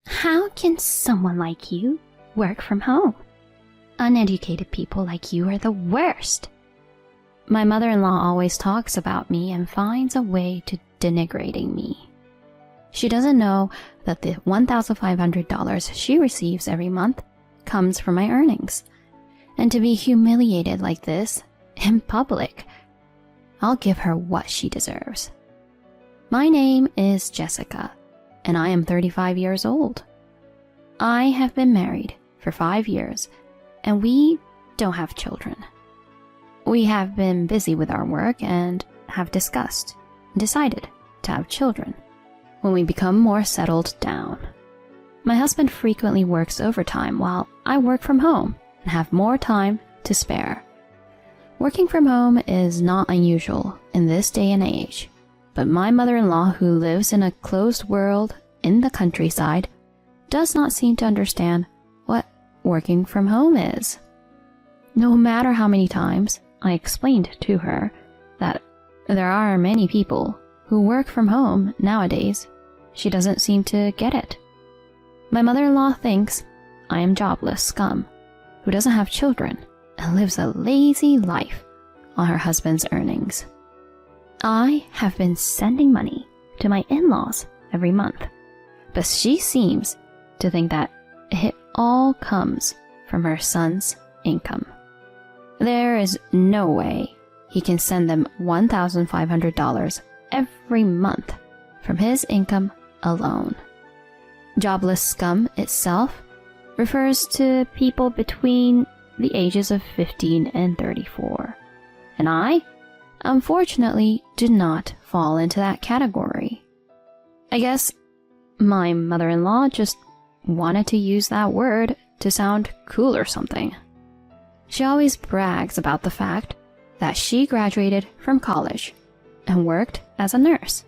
How can someone like you work from home? Uneducated people like you are the worst. My mother-in-law always talks about me and finds a way to denigrating me. She doesn't know that the $1,500 she receives every month comes from my earnings. And to be humiliated like this, in public, I'll give her what she deserves. My name is Jessica, and I am 35 years old. I have been married for 5 years, and we don't have children. We have been busy with our work and have decided to have children when we become more settled down. My husband frequently works overtime while I work from home and have more time to spare. Working from home is not unusual in this day and age, but my mother-in-law, who lives in a closed world in the countryside, does not seem to understand what working from home is. No matter how many times I explained to her that there are many people who work from home nowadays, she doesn't seem to get it. My mother-in-law thinks I am jobless scum who doesn't have children and lives a lazy life on her husband's earnings. I have been sending money to my in-laws every month, but she seems to think that it all comes from her son's income. There is no way he can send them $1,500 every month from his income alone. Jobless scum itself refers to people between the ages of 15 and 34. And I, unfortunately, do not fall into that category. I guess my mother-in-law just wanted to use that word to sound cool or something. She always brags about the fact that she graduated from college and worked as a nurse.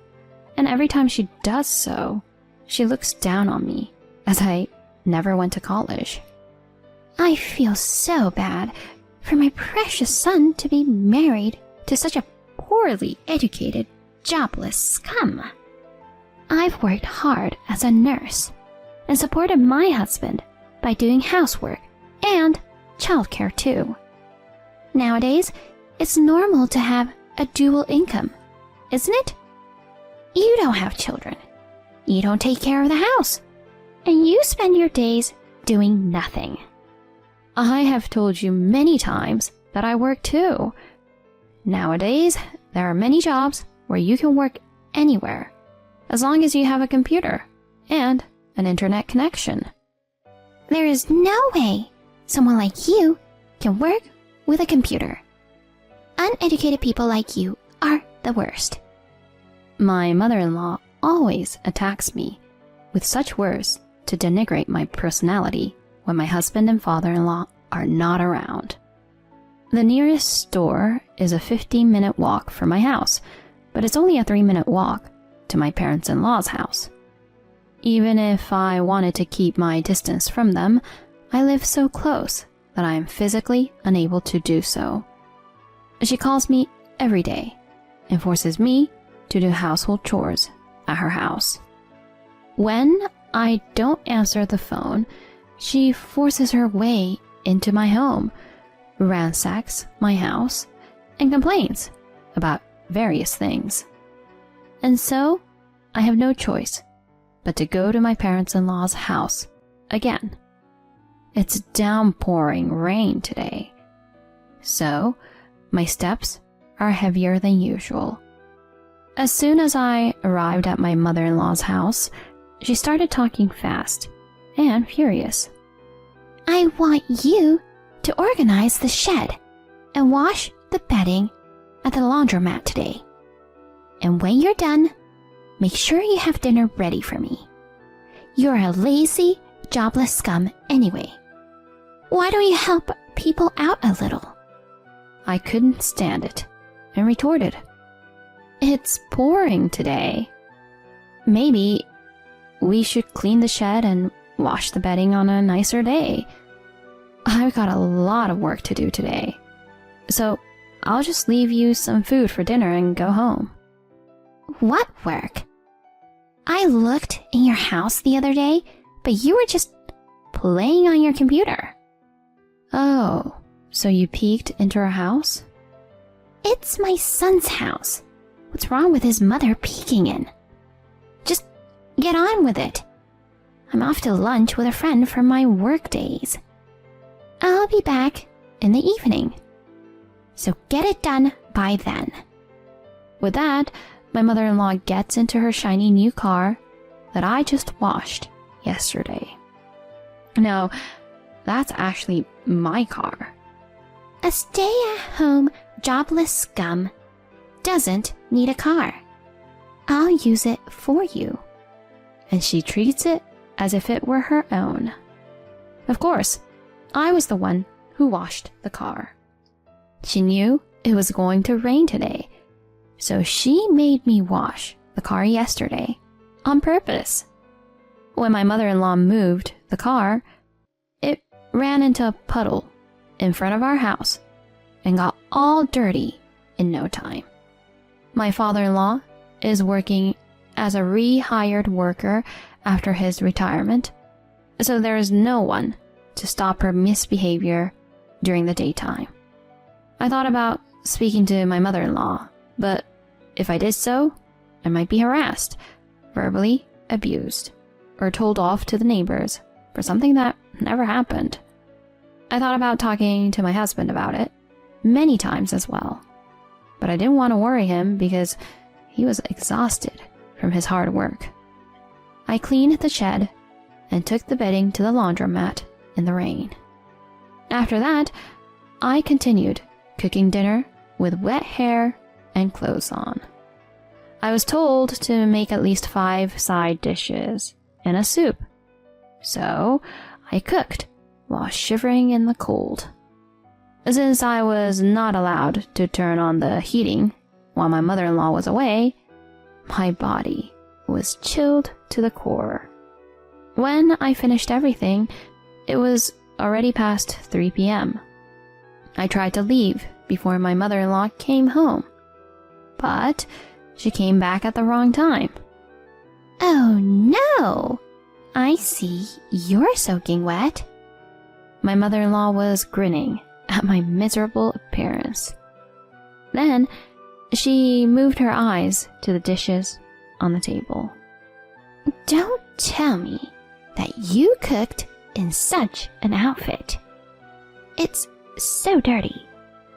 And every time she does so, she looks down on me as I never went to college. I feel so bad for my precious son to be married to such a poorly educated, jobless scum. I've worked hard as a nurse and supported my husband by doing housework and childcare too. Nowadays, it's normal to have a dual income, isn't it? You don't have children. You don't take care of the house. And you spend your days doing nothing. I have told you many times that I work too. Nowadays, there are many jobs where you can work anywhere, as long as you have a computer and an internet connection. There is no way someone like you can work with a computer. Uneducated people like you are the worst. My mother-in-law always attacks me with such words to denigrate my personality when my husband and father-in-law are not around. The nearest store is a 15-minute walk from my house, but it's only a 3-minute walk to my parents-in-law's house. Even if I wanted to keep my distance from them, I live so close that I am physically unable to do so. She calls me every day and forces me to do household chores at her house. When I don't answer the phone, she forces her way into my home, ransacks my house, and complains about various things. And so, I have no choice but to go to my parents-in-law's house again. It's downpouring rain today, so my steps are heavier than usual. As soon as I arrived at my mother-in-law's house, she started talking fast and furious. I want you to organize the shed and wash the bedding at the laundromat today. And when you're done, make sure you have dinner ready for me. You're a lazy, jobless scum anyway. Why don't you help people out a little? I couldn't stand it and retorted, It's pouring today. Maybe we should clean the shed and wash the bedding on a nicer day. I've got a lot of work to do today, so I'll just leave you some food for dinner and go home. What work? I looked in your house the other day, but you were just playing on your computer." "Oh, so you peeked into her house?" "It's my son's house. What's wrong with his mother peeking in? Just get on with it. I'm off to lunch with a friend for my work days. I'll be back in the evening. So get it done by then." With that, my mother-in-law gets into her shiny new car that I just washed yesterday. No, that's actually my car. A stay-at-home jobless scum doesn't need a car. I'll use it for you. And she treats it as if it were her own. Of course, I was the one who washed the car. She knew it was going to rain today, so she made me wash the car yesterday on purpose. When my mother-in-law moved the car, it ran into a puddle in front of our house and got all dirty in no time. My father-in-law is working as a rehired worker after his retirement, so there is no one to stop her misbehavior during the daytime. I thought about speaking to my mother-in-law, but if I did so, I might be harassed, verbally abused, or told off to the neighbors for something that never happened. I thought about talking to my husband about it many times as well, but I didn't want to worry him because he was exhausted from his hard work. I cleaned the shed and took the bedding to the laundromat in the rain. After that, I continued cooking dinner with wet hair and clothes on. I was told to make at least 5 side dishes and a soup, so I cooked while shivering in the cold. Since I was not allowed to turn on the heating while my mother-in-law was away, my body was chilled to the core. When I finished everything, it was already past 3 p.m. I tried to leave before my mother-in-law came home, but she came back at the wrong time. "Oh no! I see you're soaking wet." My mother-in-law was grinning at my miserable appearance. Then she moved her eyes to the dishes on the table. "Don't tell me that you cooked in such an outfit. It's so dirty.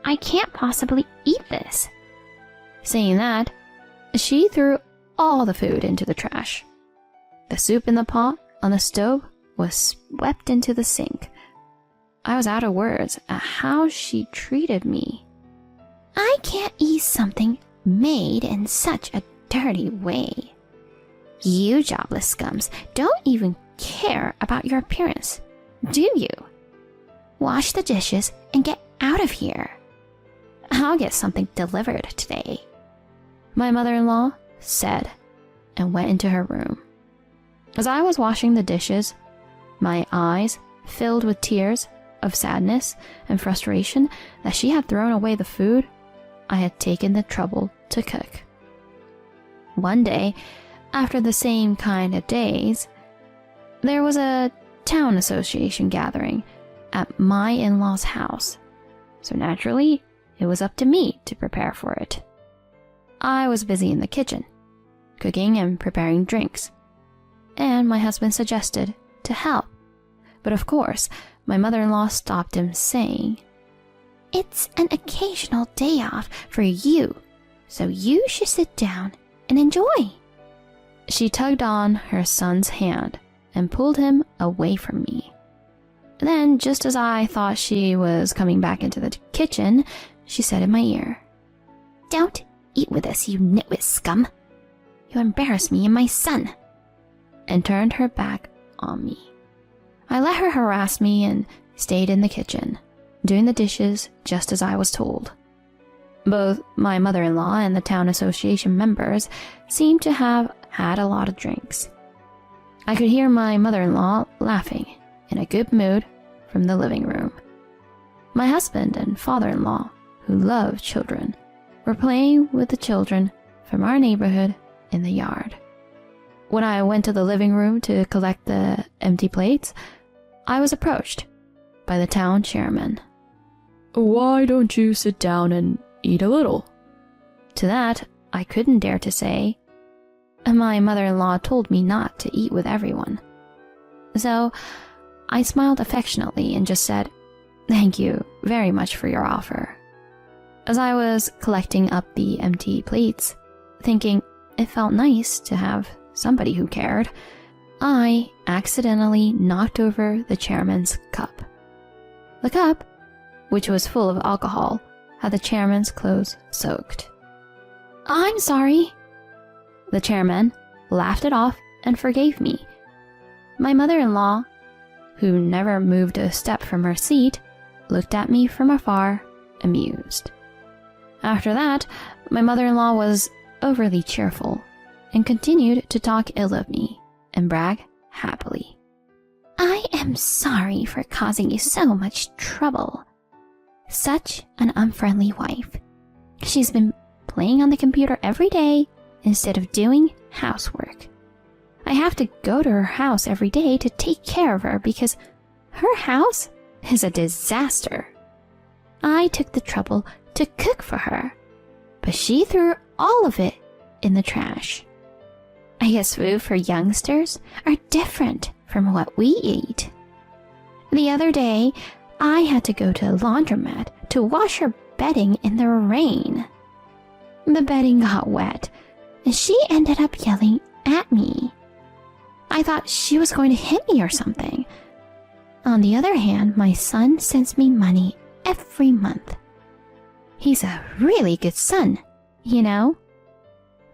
I can't possibly eat this." Saying that, she threw all the food into the trash. The soup in the pot on the stove was swept into the sink. I was out of words at how she treated me. "I can't eat something made in such a dirty way. You jobless scums don't even care about your appearance, do you? Wash the dishes and get out of here. I'll get something delivered today," my mother-in-law said, and went into her room. As I was washing the dishes, my eyes filled with tears of sadness and frustration that she had thrown away the food I had taken the trouble to cook. One day, after the same kind of days, there was a town association gathering at my in-laws' house, so naturally, it was up to me to prepare for it. I was busy in the kitchen, cooking and preparing drinks, and my husband suggested to help, but of course, my mother-in-law stopped him, saying, "It's an occasional day off for you, so you should sit down and enjoy." She tugged on her son's hand and pulled him away from me. Then, just as I thought she was coming back into the kitchen, she said in my ear, "Don't eat with us, you nitwit scum. You embarrass me and my son," and turned her back on me. I let her harass me and stayed in the kitchen, doing the dishes just as I was told. Both my mother-in-law and the town association members seemed to have had a lot of drinks. I could hear my mother-in-law laughing in a good mood from the living room. My husband and father-in-law, who love children, were playing with the children from our neighborhood in the yard. When I went to the living room to collect the empty plates, I was approached by the town chairman. "Why don't you sit down and eat a little?" To that, I couldn't dare to say. My mother-in-law told me not to eat with everyone. So I smiled affectionately and just said, "Thank you very much for your offer." As I was collecting up the empty plates, thinking it felt nice to have somebody who cared, I accidentally knocked over the chairman's cup. The cup, which was full of alcohol, had the chairman's clothes soaked. "I'm sorry." The chairman laughed it off and forgave me. My mother-in-law, who never moved a step from her seat, looked at me from afar, amused. After that, my mother-in-law was overly cheerful and continued to talk ill of me and brag happily. "I am sorry for causing you so much trouble. Such an unfriendly wife. She's been playing on the computer every day instead of doing housework. I have to go to her house every day to take care of her because her house is a disaster. I took the trouble to cook for her, but she threw all of it in the trash. I guess food for youngsters are different from what we eat. The other day, I had to go to a laundromat to wash her bedding in the rain. The bedding got wet, and she ended up yelling at me. I thought she was going to hit me or something. On the other hand, my son sends me money every month. He's a really good son, you know."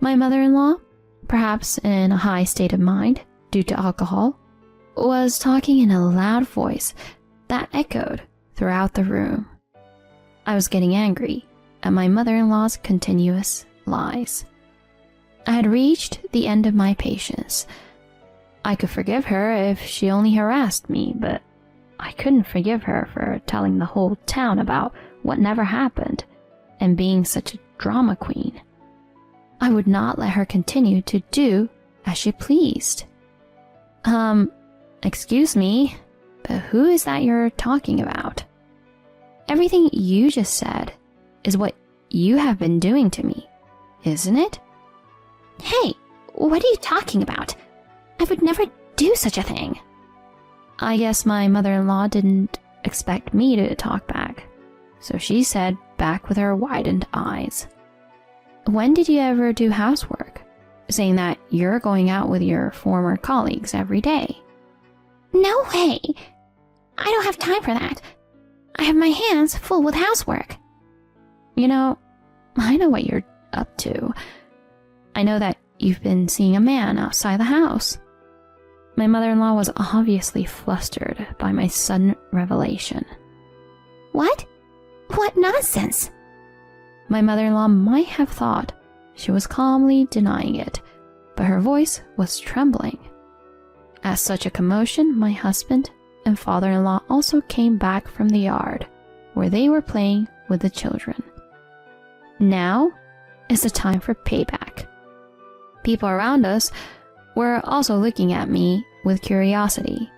My mother-in-law, perhaps in a high state of mind due to alcohol, was talking in a loud voice that echoed throughout the room. I was getting angry at my mother-in-law's continuous lies. I had reached the end of my patience. I could forgive her if she only harassed me, but I couldn't forgive her for telling the whole town about what never happened and being such a drama queen. I would not let her continue to do as she pleased. Excuse me, but who is that you're talking about? Everything you just said is what you have been doing to me, isn't it?" "Hey, what are you talking about? I would never do such a thing." I guess my mother-in-law didn't expect me to talk back, so she said back with her widened eyes, "When did you ever do housework, saying that you're going out with your former colleagues every day?" "No way! I don't have time for that. I have my hands full with housework." "You know, I know what you're up to. I know that you've been seeing a man outside the house." My mother-in-law was obviously flustered by my sudden revelation. "What? What nonsense!" My mother-in-law might have thought she was calmly denying it, but her voice was trembling. At such a commotion, my husband and father-in-law also came back from the yard, where they were playing with the children. Now is the time for payback. People around us were also looking at me with curiosity,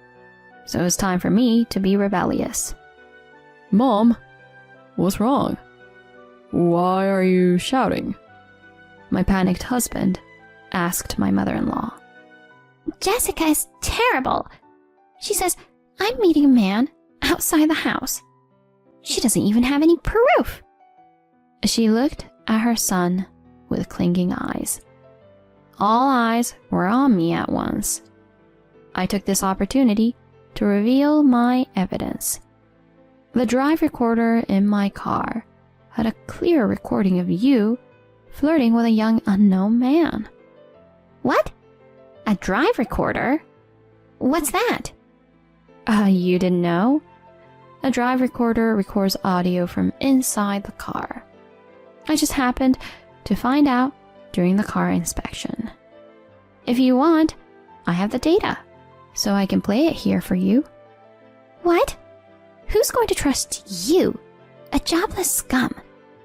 so it was time for me to be rebellious. "Mom, what's wrong? Why are you shouting?" My panicked husband asked my mother-in-law. "Jessica is terrible. She says I'm meeting a man outside the house. She doesn't even have any proof." She looked at her son with clinging eyes. All eyes were on me at once. I took this opportunity to reveal my evidence. The drive recorder in my car had a clear recording of you flirting with a young unknown man. "What? A drive recorder? What's that?" You didn't know? A drive recorder records audio from inside the car. I just happened to find out during the car inspection. If you want, I have the data, so I can play it here for you. "What? Who's going to trust you, a jobless scum,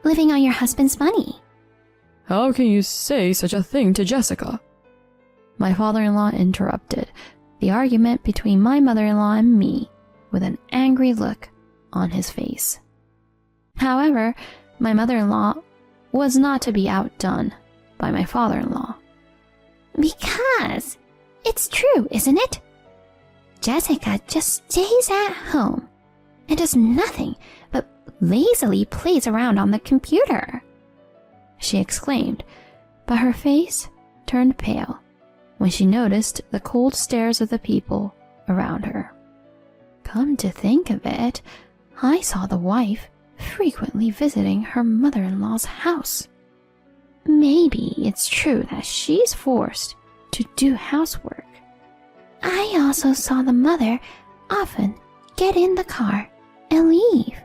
living on your husband's money?" "How can you say such a thing to Jessica?" My father-in-law interrupted the argument between my mother-in-law and me with an angry look on his face. However, my mother-in-law was not to be outdone by my father-in-law. Because it's true, isn't it? Jessica just stays at home and does nothing but lazily plays around on the computer, she exclaimed, but her face turned pale when she noticed the cold stares of the people around her. Come to think of it, I saw the wife frequently visiting her mother-in-law's house. Maybe it's true that she's forced to do housework. I also saw the mother often get in the car and leave.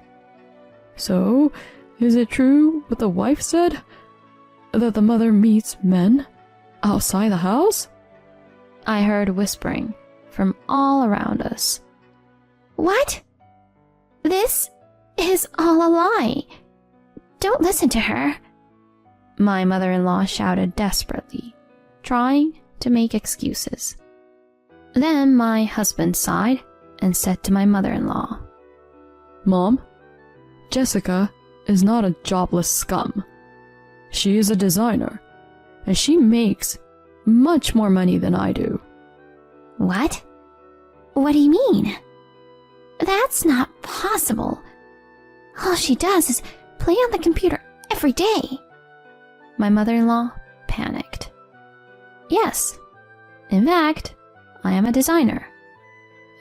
So, is it true what the wife said? That the mother meets men outside the house? I heard whispering from all around us. What? This is all a lie. Don't listen to her, my mother-in-law shouted desperately, trying to make excuses. Then my husband sighed and said to my mother-in-law, Mom, Jessica is not a jobless scum. She is a designer, and she makes much more money than I do. What? What do you mean? That's not possible. All she does is play on the computer every day. My mother-in-law panicked. Yes, in fact, I am a designer.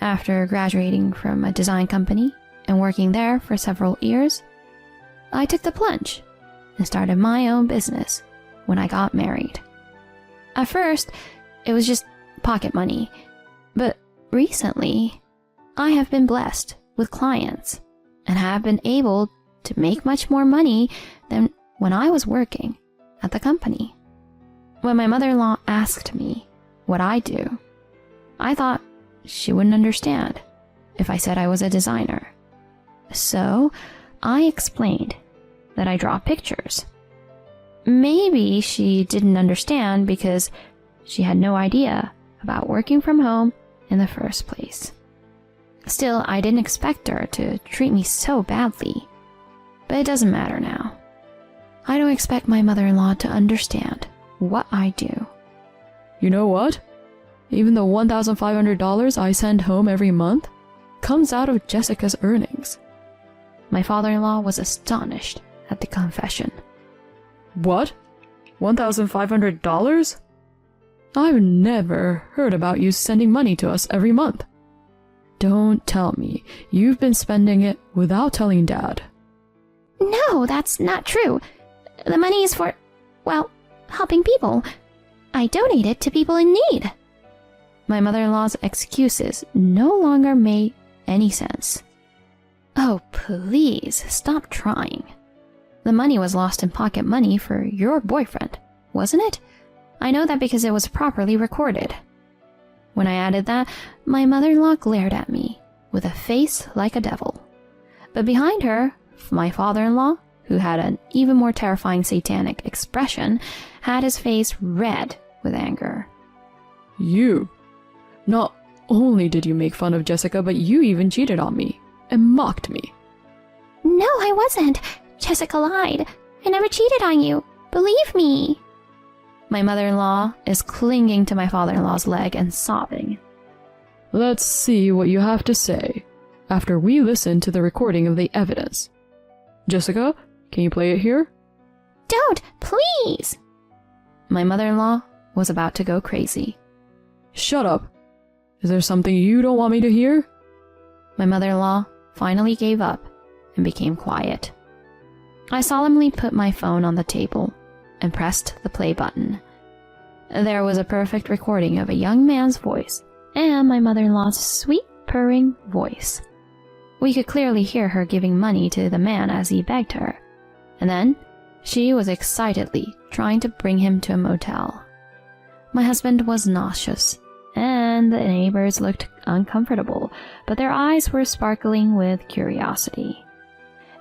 After graduating from a design company and working there for several years, I took the plunge and started my own business when I got married. At first, it was just pocket money, but recently, I have been blessed with clients and have been able to make much more money than when I was working at the company. When my mother-in-law asked me what I do, I thought she wouldn't understand if I said I was a designer. So I explained that I draw pictures. Maybe she didn't understand because she had no idea about working from home in the first place. Still, I didn't expect her to treat me so badly. But it doesn't matter now. I don't expect my mother-in-law to understand what I do. You know what? Even the $1,500 I send home every month comes out of Jessica's earnings. My father-in-law was astonished at the confession. What? $1,500? I've never heard about you sending money to us every month. Don't tell me you've been spending it without telling Dad. No, that's not true. The money is for, well, helping people. I donate it to people in need. My mother-in-law's excuses no longer made any sense. Oh, please, stop trying. The money was lost in pocket money for your boyfriend, wasn't it? I know that because it was properly recorded. When I added that, my mother-in-law glared at me with a face like a devil. But behind her, my father-in-law, who had an even more terrifying satanic expression, had his face red with anger. You. Not only did you make fun of Jessica, but you even cheated on me and mocked me. No, I wasn't. Jessica lied. I never cheated on you. Believe me. My mother-in-law is clinging to my father-in-law's leg and sobbing. Let's see what you have to say after we listen to the recording of the evidence. Jessica, can you play it here? Don't, please. My mother-in-law was about to go crazy. Shut up. Is there something you don't want me to hear? My mother-in-law finally gave up and became quiet. I solemnly put my phone on the table and pressed the play button. There was a perfect recording of a young man's voice and my mother-in-law's sweet purring voice. We could clearly hear her giving money to the man as he begged her, and then she was excitedly trying to bring him to a motel. My husband was nauseous, and the neighbors looked uncomfortable, but their eyes were sparkling with curiosity.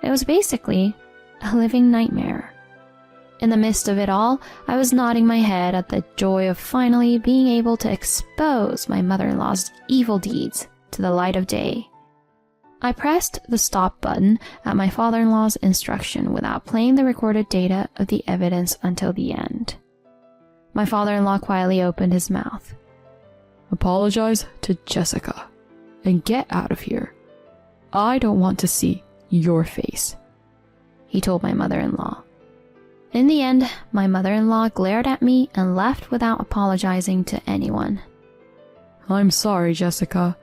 It was basically a living nightmare. In the midst of it all, I was nodding my head at the joy of finally being able to expose my mother-in-law's evil deeds to the light of day. I pressed the stop button at my father-in-law's instruction without playing the recorded data of the evidence until the end. My father-in-law quietly opened his mouth. Apologize to Jessica and get out of here. I don't want to see your face, he told my mother-in-law. In the end, my mother-in-law glared at me and left without apologizing to anyone. I'm sorry, Jessica.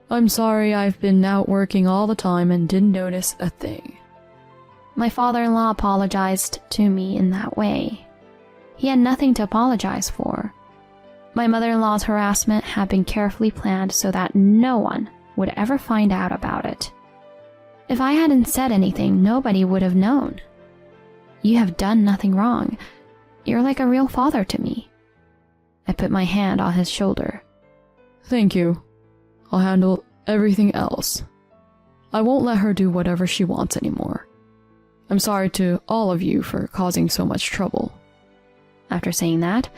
I'm sorry I've been out working all the time and didn't notice a thing. My father-in-law apologized to me in that way. He had nothing to apologize for. My mother-in-law's harassment had been carefully planned so that no one would ever find out about it. If I hadn't said anything, nobody would have known. You have done nothing wrong. You're like a real father to me. I put my hand on his shoulder. Thank you. I'll handle everything else. I won't let her do whatever she wants anymore. I'm sorry to all of you for causing so much trouble. After saying that,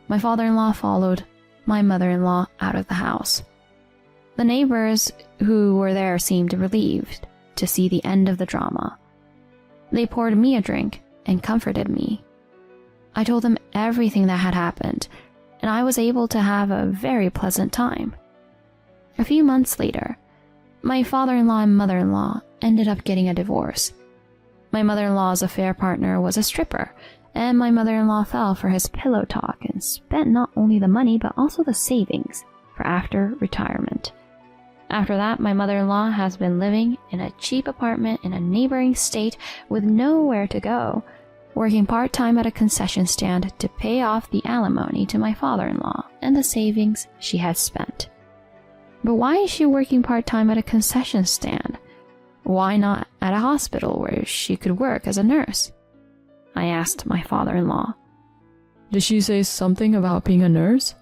my father-in-law followed my mother-in-law out of the house. The neighbors who were there seemed relieved to see the end of the drama. They poured me a drink and comforted me. I told them everything that had happened, and I was able to have a very pleasant time. A few months later, my father-in-law and mother-in-law ended up getting a divorce. My mother-in-law's affair partner was a stripper, and my mother-in-law fell for his pillow talk and spent not only the money but also the savings for after retirement. After that, my mother-in-law has been living in a cheap apartment in a neighboring state with nowhere to go, working part-time at a concession stand to pay off the alimony to my father-in-law and the savings she had spent. But why is she working part-time at a concession stand? Why not at a hospital where she could work as a nurse? I asked my father-in-law. Did she say something about being a nurse?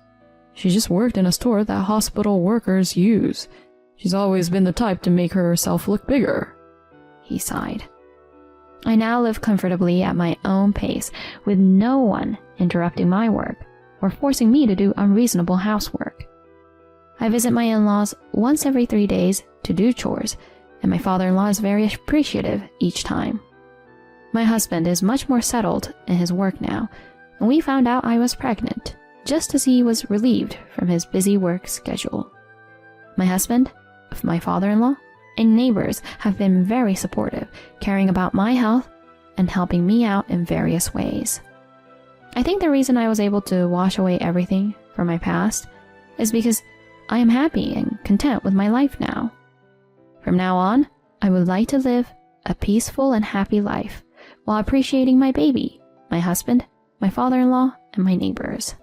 She just worked in a store that hospital workers use. She's always been the type to make herself look bigger. He sighed. I now live comfortably at my own pace, with no one interrupting my work or forcing me to do unreasonable housework. I visit my in-laws once every 3 days to do chores, and my father-in-law is very appreciative each time. My husband is much more settled in his work now, and we found out I was pregnant, just as he was relieved from his busy work schedule. My husband, my father-in-law, and neighbors have been very supportive, caring about my health and helping me out in various ways. I think the reason I was able to wash away everything from my past is because I am happy and content with my life now. From now on, I would like to live a peaceful and happy life while appreciating my baby, my husband, my father-in-law, and my neighbors.